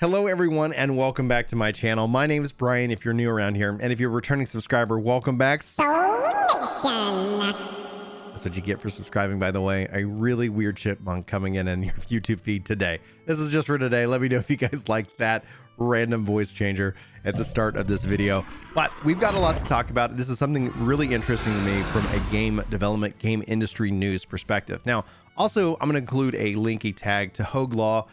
Hello everyone and welcome back to my channel. My name is Brian if you're new around here, and if you're a returning subscriber, welcome back. That's what you get for subscribing, by the way. A really weird chipmunk coming in your YouTube feed today. This is just for today. Let me know if you guys like that random voice changer at the start of this video. But we've got a lot to talk about. This is something really interesting to me from a game development, game industry news perspective. Now, also, I'm going to include a linky tag to Hoglaw.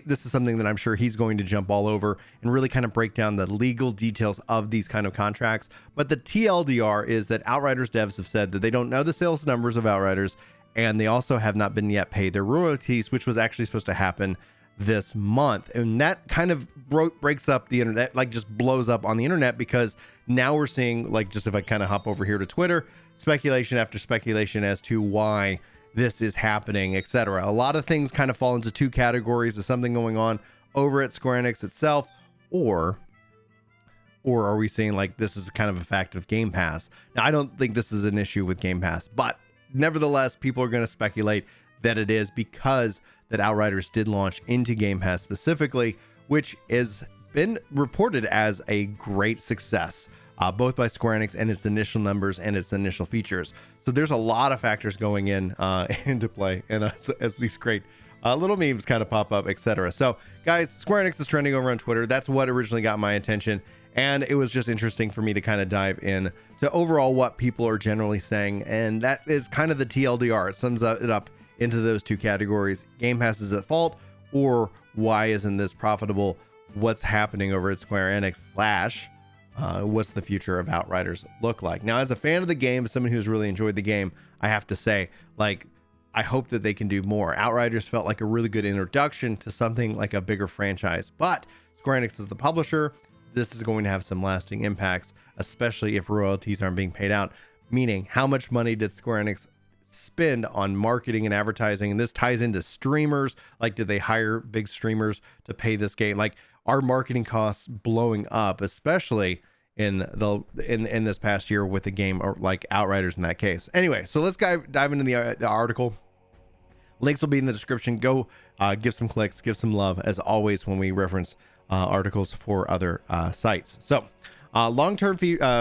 This is something that I'm sure he's going to jump all over and really kind of break down the legal details of these kind of contracts. But the TLDR is that Outriders devs have said that they don't know the sales numbers of Outriders, and they also have not been yet paid their royalties, which was actually supposed to happen this month. And that kind of breaks up the internet, like just blows up on the internet, because now we're seeing, like, just if I kind of hop over here to Twitter, speculation after speculation as to why this is happening, etc. A lot of things kind of fall into two categories: of something going on over at Square-Enix itself, or are we saying like this is kind of a fact of Game Pass? Now, I don't think this is an issue with Game Pass, but nevertheless, people are going to speculate that it is, because that Outriders did launch into Game Pass specifically, which has been reported as a great success, both by Square-Enix and its initial numbers and its initial features. So there's a lot of factors going into play, and as these great little memes kind of pop up, etc. So guys, Square-Enix is trending over on Twitter. That's what originally got my attention, and it was just interesting for me to kind of dive in to overall what people are generally saying, and that is kind of the TLDR. It sums it up into those two categories: Game Pass is at fault, or why isn't this profitable? What's happening over at Square-Enix / what's the future of Outriders look like? Now, as a fan of the game, as someone who's really enjoyed the game, I have to say, like, I hope that they can do more. Outriders felt like a really good introduction to something like a bigger franchise, but Square-Enix is the publisher. This is going to have some lasting impacts, especially if royalties aren't being paid out. Meaning, how much money did Square-Enix spend on marketing and advertising? And this ties into streamers. Like, did they hire big streamers to pay this game? Like, are marketing costs blowing up, especially in this past year with a game like Outriders in that case? Anyway, so let's dive into the article. Links will be in the description. Go give some clicks, give some love, as always when we reference articles for other sites. So long-term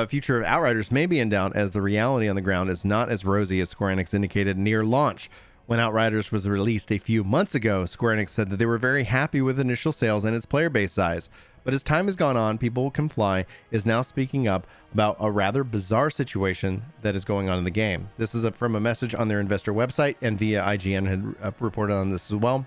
future of Outriders may be in doubt, as the reality on the ground is not as rosy as Square-Enix indicated near launch. When Outriders was released a few months ago, Square-Enix said that they were very happy with initial sales and its player base size. But as time has gone on, People Can Fly is now speaking up about a rather bizarre situation that is going on in the game. This is from a message on their investor website, and via IGN had reported on this as well.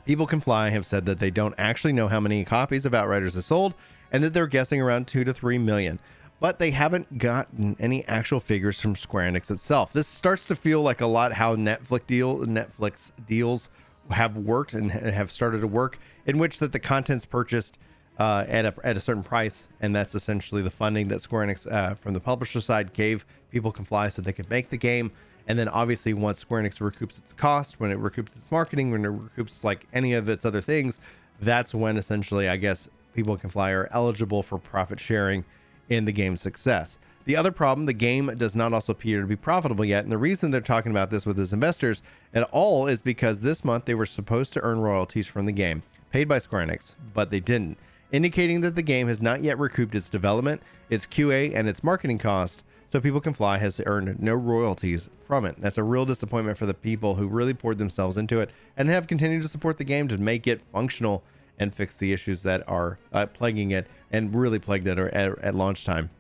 People Can Fly have said that they don't actually know how many copies of Outriders is sold, and that they're guessing around 2 to 3 million. But they haven't gotten any actual figures from Square-Enix itself. This starts to feel like a lot how Netflix deals have worked and have started to work, in which that the content's purchased at a certain price, and that's essentially the funding that Square-Enix from the publisher side gave People Can Fly so they could make the game. And then obviously once Square-Enix recoups its cost, when it recoups its marketing, when it recoups like any of its other things, that's when essentially, I guess, People Can Fly are eligible for profit sharing in the game's success. The other problem, the game does not also appear to be profitable yet, and the reason they're talking about this with his investors at all is because this month they were supposed to earn royalties from the game, paid by Square-Enix, but they didn't, indicating that the game has not yet recouped its development, its QA, and its marketing cost, so People Can Fly has earned no royalties from it. That's a real disappointment for the people who really poured themselves into it and have continued to support the game to make it functional and fix the issues that are plaguing it, and really plagued it at launch time.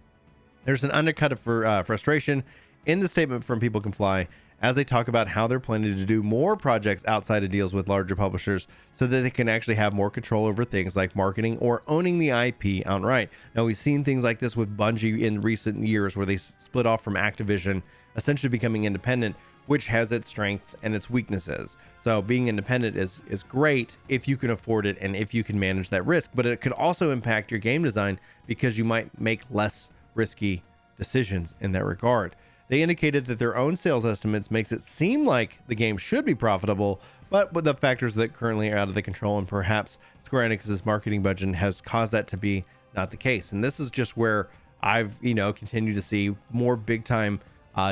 There's an undercut of frustration in the statement from People Can Fly, as they talk about how they're planning to do more projects outside of deals with larger publishers so that they can actually have more control over things like marketing or owning the IP outright. Now, we've seen things like this with Bungie in recent years, where they split off from Activision, essentially becoming independent, which has its strengths and its weaknesses. So being independent is great if you can afford it and if you can manage that risk, but it could also impact your game design because you might make less risky decisions in that regard. They indicated that their own sales estimates makes it seem like the game should be profitable, but with the factors that currently are out of the control, and perhaps Square-Enix's marketing budget has caused that to be not the case. And this is just where I've continued to see more big time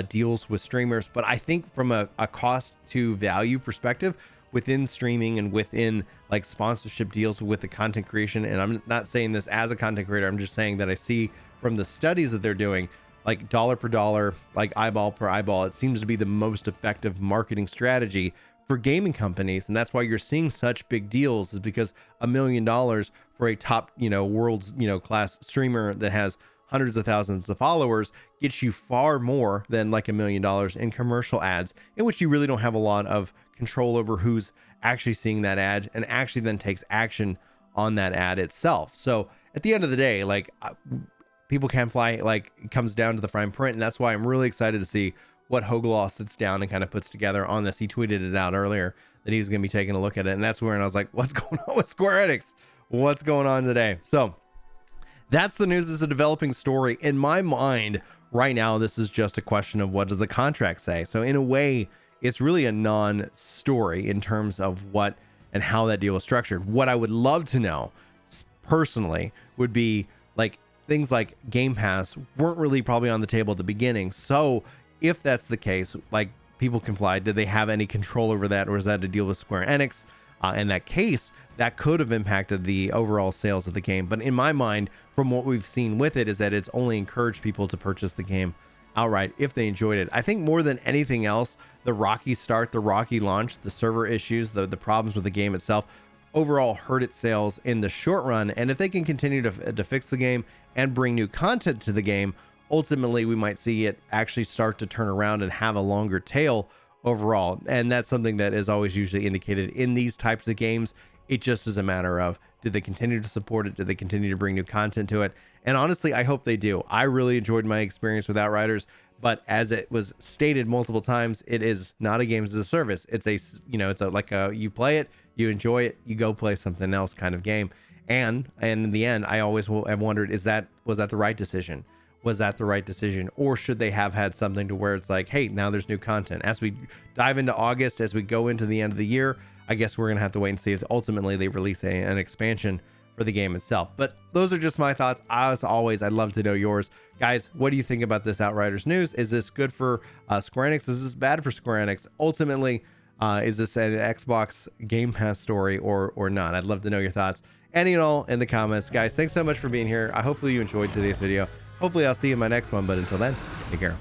deals with streamers. But I think from a cost to value perspective, within streaming and within like sponsorship deals with the content creation. And I'm not saying this as a content creator, I'm just saying that I see from the studies that they're doing, like dollar per dollar, like eyeball per eyeball, it seems to be the most effective marketing strategy for gaming companies. And that's why you're seeing such big deals, is because $1 million for a top, world's, class streamer that has hundreds of thousands of followers gets you far more than like $1 million in commercial ads, in which you really don't have a lot of control over who's actually seeing that ad and actually then takes action on that ad itself. So at the end of the day, like people can fly, like it comes down to the fine print. And that's why I'm really excited to see what Hoglaw sits down and kind of puts together on this. He tweeted it out earlier that he's going to be taking a look at it. And that's where I was like, what's going on with Square-Enix? What's going on today? So that's the news. This is a developing story. In my mind right now, this is just a question of what does the contract say? So in a way, it's really a non-story in terms of what and how that deal was structured. What I would love to know personally would be like things like Game Pass weren't really probably on the table at the beginning. So if that's the case, like People Can Fly, did they have any control over that, or is that a deal with Square-Enix? In that case, that could have impacted the overall sales of the game. But in my mind, from what we've seen with it, is that it's only encouraged people to purchase the game outright if they enjoyed it. I think more than anything else, the rocky start, the rocky launch, the server issues, the problems with the game itself overall hurt its sales in the short run. And if they can continue to fix the game and bring new content to the game, ultimately we might see it actually start to turn around and have a longer tail overall. And that's something that is always usually indicated in these types of games. It just is a matter of, do they continue to support it? Do they continue to bring new content to it? And honestly, I hope they do. I really enjoyed my experience with Outriders, but as it was stated multiple times, it is not a games as a service. It's a, you play it, you enjoy it, you go play something else kind of game. And in the end, I always have wondered, was that the right decision? Was that the right decision? Or should they have had something to where it's like, hey, now there's new content? As we dive into August, as we go into the end of the year, I guess we're going to have to wait and see if ultimately they release an expansion for the game itself. But those are just my thoughts. As always, I'd love to know yours. Guys, what do you think about this Outriders news? Is this good for Square-Enix? Is this bad for Square-Enix? Ultimately, is this an Xbox Game Pass story or not? I'd love to know your thoughts. Any and all in the comments. Guys, thanks so much for being here. Hopefully you enjoyed today's video. Hopefully I'll see you in my next one, but until then, take care.